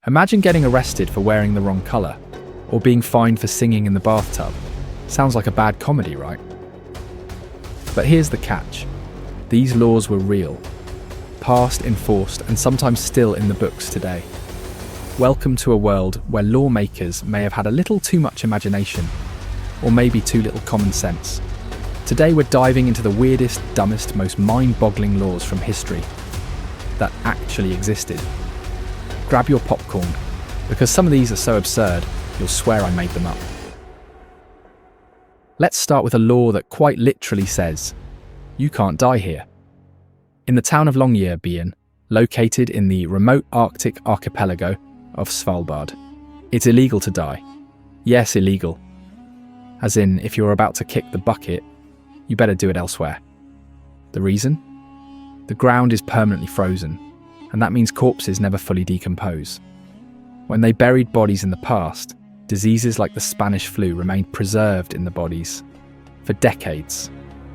Imagine getting arrested for wearing the wrong colour, or being fined for singing in the bathtub. Sounds like a bad comedy, right? But here's the catch. These laws were real, passed, enforced, and sometimes still in the books today. Welcome to a world where lawmakers may have had a little too much imagination, or maybe too little common sense. Today we're diving into the weirdest, dumbest, most mind-boggling laws from history that actually existed. Grab your popcorn, because some of these are so absurd, you'll swear I made them up. Let's start with a law that quite literally says, you can't die here. In the town of Longyearbyen, located in the remote Arctic archipelago of Svalbard, it's illegal to die. Yes, illegal. As in, if you're about to kick the bucket, you better do it elsewhere. The reason? The ground is permanently frozen, and that means corpses never fully decompose. When they buried bodies in the past, diseases like the Spanish flu remained preserved in the bodies for decades.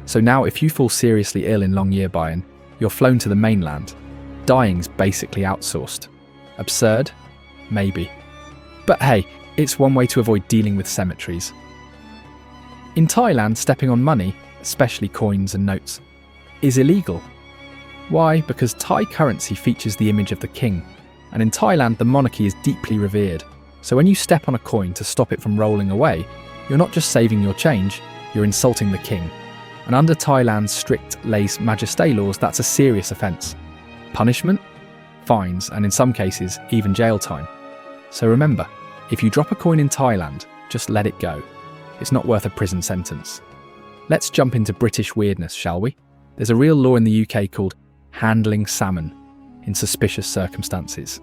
So now if you fall seriously ill in Longyearbyen, you're flown to the mainland. Dying's basically outsourced. Absurd? Maybe. But hey, it's one way to avoid dealing with cemeteries. In Thailand, stepping on money, especially coins and notes, is illegal. Why? Because Thai currency features the image of the king, and in Thailand the monarchy is deeply revered. So when you step on a coin to stop it from rolling away, you're not just saving your change, you're insulting the king. And under Thailand's strict lèse majesté laws, that's a serious offence. Punishment? Fines, and in some cases, even jail time. So remember, if you drop a coin in Thailand, just let it go. It's not worth a prison sentence. Let's jump into British weirdness, shall we? There's a real law in the UK called handling salmon in suspicious circumstances.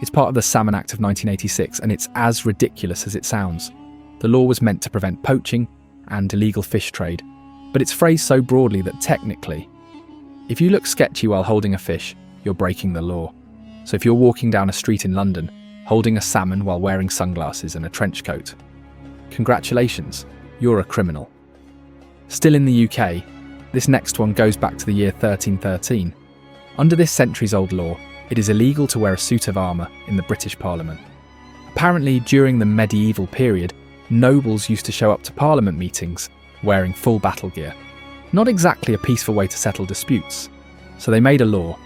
It's part of the Salmon Act of 1986, and it's as ridiculous as it sounds. The law was meant to prevent poaching and illegal fish trade, but it's phrased so broadly that technically, if you look sketchy while holding a fish, you're breaking the law. So if you're walking down a street in London, holding a salmon while wearing sunglasses and a trench coat, congratulations, you're a criminal. Still in the UK, this next one goes back to the year 1313. Under this centuries-old law, it is illegal to wear a suit of armour in the British Parliament. Apparently, during the medieval period, nobles used to show up to Parliament meetings wearing full battle gear. Not exactly a peaceful way to settle disputes. So they made a law,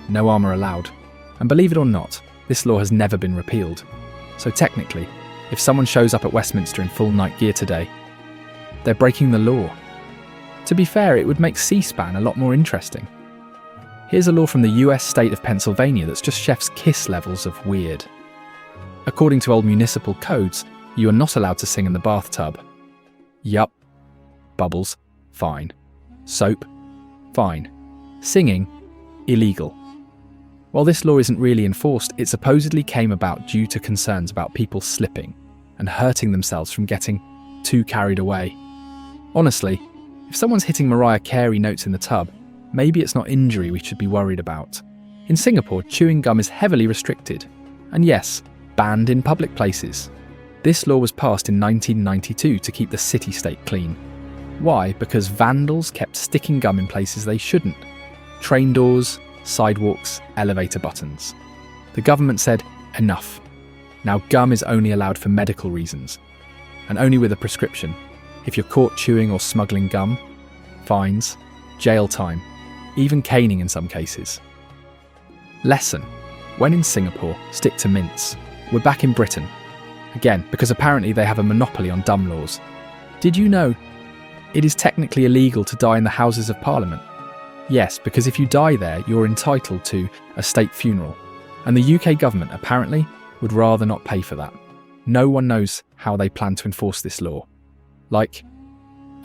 no armour allowed. And believe it or not, this law has never been repealed. So technically, if someone shows up at Westminster in full night gear today, they're breaking the law. To be fair, it would make C-SPAN a lot more interesting. Here's a law from the US state of Pennsylvania that's just chef's kiss levels of weird. According to old municipal codes, you are not allowed to sing in the bathtub. Yup. Bubbles, fine. Soap, fine. Singing, illegal. While this law isn't really enforced, it supposedly came about due to concerns about people slipping and hurting themselves from getting too carried away. Honestly, if someone's hitting Mariah Carey notes in the tub, maybe it's not injury we should be worried about. In Singapore, chewing gum is heavily restricted, and yes, banned in public places. This law was passed in 1992 to keep the city-state clean. Why? Because vandals kept sticking gum in places they shouldn't. Train doors, sidewalks, elevator buttons. The government said, enough. Now gum is only allowed for medical reasons, and only with a prescription. If you're caught chewing or smuggling gum, fines, jail time, even caning in some cases. Lesson: when in Singapore, stick to mints. We're back in Britain. Again, because apparently they have a monopoly on dumb laws. Did you know it is technically illegal to die in the Houses of Parliament? Yes, because if you die there, you're entitled to a state funeral. And the UK government apparently would rather not pay for that. No one knows how they plan to enforce this law. Like,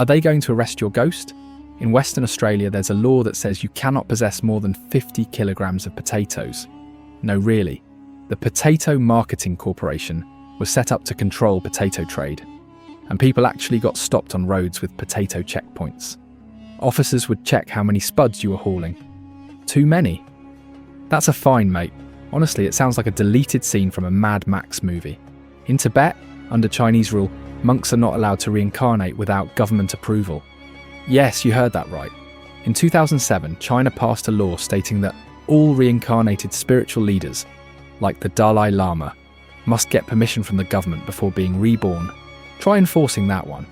are they going to arrest your ghost? In Western Australia, there's a law that says you cannot possess more than 50 kilograms of potatoes. No, really. The Potato Marketing Corporation was set up to control potato trade, and people actually got stopped on roads with potato checkpoints. Officers would check how many spuds you were hauling. Too many? That's a fine, mate. Honestly, it sounds like a deleted scene from a Mad Max movie. In Tibet, under Chinese rule, monks are not allowed to reincarnate without government approval. Yes, you heard that right. In 2007, China passed a law stating that all reincarnated spiritual leaders like the Dalai Lama, must get permission from the government before being reborn. Try enforcing that one.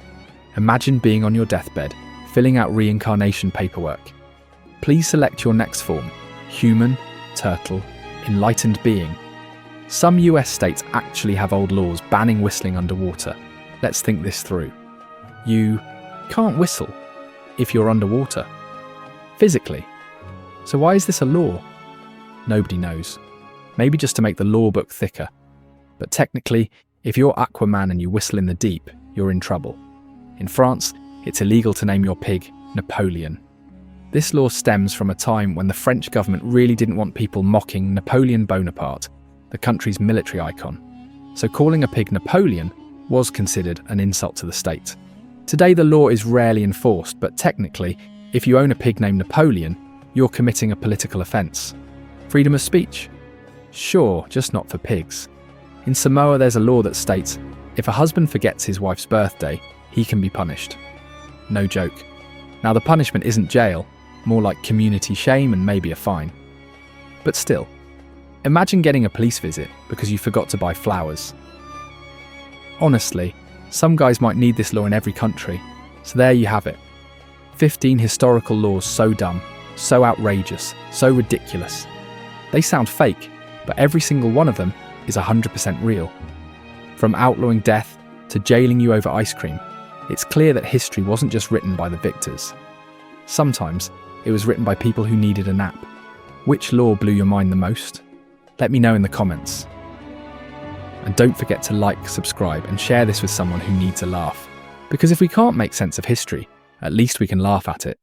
Imagine being on your deathbed, filling out reincarnation paperwork. Please select your next form: human, turtle, enlightened being. Some US states actually have old laws banning whistling underwater. Let's think this through. You can't whistle if you're underwater, physically. So why is this a law? Nobody knows. Maybe just to make the law book thicker. But technically, if you're Aquaman and you whistle in the deep, you're in trouble. In France, it's illegal to name your pig Napoleon. This law stems from a time when the French government really didn't want people mocking Napoleon Bonaparte, the country's military icon. So calling a pig Napoleon was considered an insult to the state. Today the law is rarely enforced, but technically, if you own a pig named Napoleon, you're committing a political offence. Freedom of speech? Sure, just not for pigs. In Samoa there's a law that states, if a husband forgets his wife's birthday, he can be punished. No joke. Now the punishment isn't jail, more like community shame and maybe a fine. But still, imagine getting a police visit because you forgot to buy flowers. Honestly, some guys might need this law in every country, so there you have it. 15 historical laws so dumb, so outrageous, so ridiculous. They sound fake, but every single one of them is 100% real. From outlawing death to jailing you over ice cream, it's clear that history wasn't just written by the victors. Sometimes it was written by people who needed a nap. Which law blew your mind the most? Let me know in the comments. And don't forget to like, subscribe, and share this with someone who needs a laugh. Because if we can't make sense of history, at least we can laugh at it.